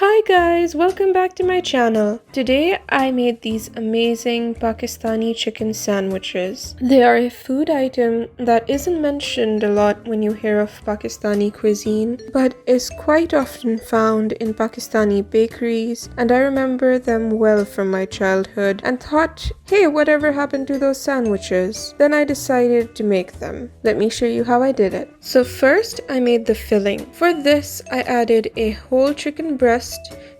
Hi guys, welcome back to my channel. Today I made these amazing Pakistani chicken sandwiches. They are a food item that isn't mentioned a lot when you hear of Pakistani cuisine, but is quite often found in Pakistani bakeries, and I remember them well from my childhood and thought, hey, whatever happened to those sandwiches? Then I decided to make them. Let me show you how I did it. So first I made the filling. For this I added a whole chicken breast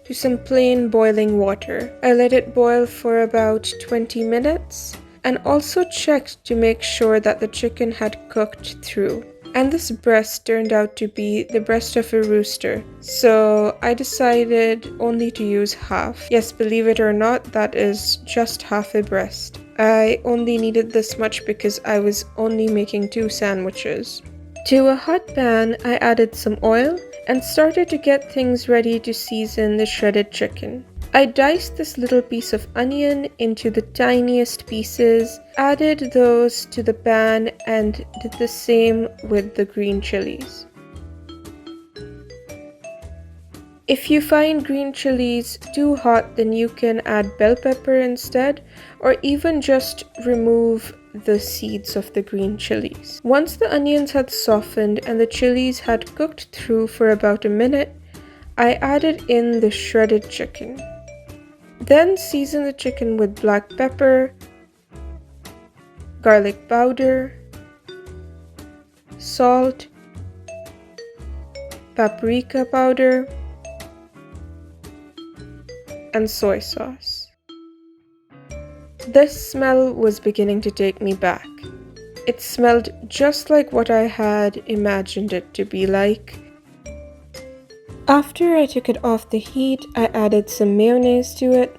to some plain boiling water. I let it boil for about 20 minutes and also checked to make sure that the chicken had cooked through. And this breast turned out to be the breast of a rooster, so I decided only to use half. Yes, believe it or not, that is just half a breast. I only needed this much because I was only making 2 sandwiches. To a hot pan, I added some oil and started to get things ready to season the shredded chicken. I diced this little piece of onion into the tiniest pieces, added those to the pan, and did the same with the green chilies. If you find green chilies too hot, then you can add bell pepper instead, or even just remove the seeds of the green chilies. Once the onions had softened and the chilies had cooked through for about a minute, I added in the shredded chicken. Then season the chicken with black pepper, garlic powder, salt, paprika powder, and soy sauce. This smell was beginning to take me back. It smelled just like what I had imagined it to be like. After I took it off the heat, I added some mayonnaise to it.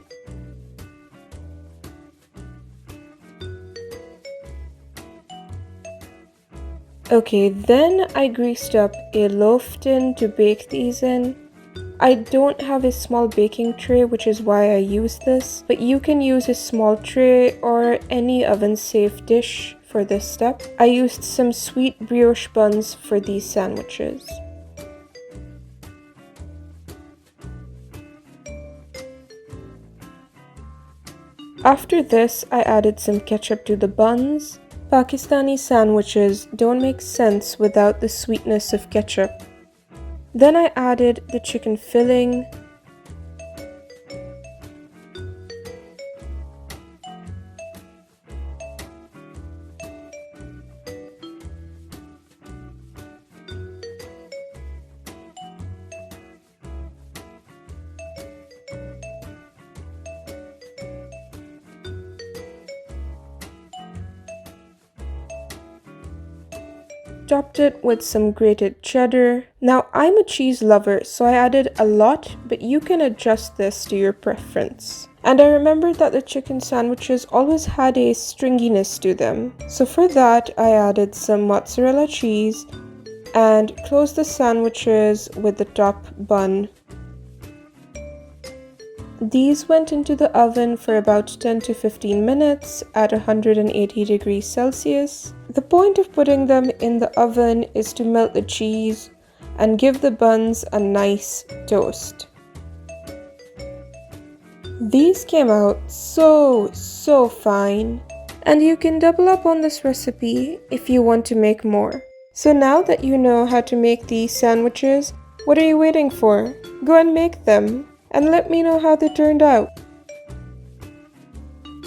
Okay, then I greased up a loaf tin to bake these in. I don't have a small baking tray, which is why I use this, but you can use a small tray or any oven-safe dish for this step. I used some sweet brioche buns for these sandwiches. After this, I added some ketchup to the buns. Pakistani sandwiches don't make sense without the sweetness of ketchup. Then I added the chicken filling, topped it with some grated cheddar. Now I'm a cheese lover, so I added a lot, but you can adjust this to your preference. And I remembered that the chicken sandwiches always had a stringiness to them. So for that, I added some mozzarella cheese and closed the sandwiches with the top bun. These went into the oven for about 10 to 15 minutes at 180 degrees Celsius. The point of putting them in the oven is to melt the cheese and give the buns a nice toast. These came out so fine, and you can double up on this recipe if you want to make more. So now that you know how to make these sandwiches, what are you waiting for? Go and make them and let me know how they turned out.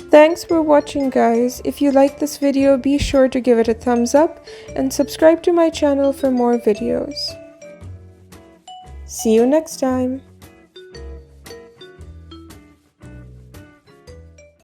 Thanks for watching, guys. If you liked this video, be sure to give it a thumbs up and subscribe to my channel for more videos. See you next time.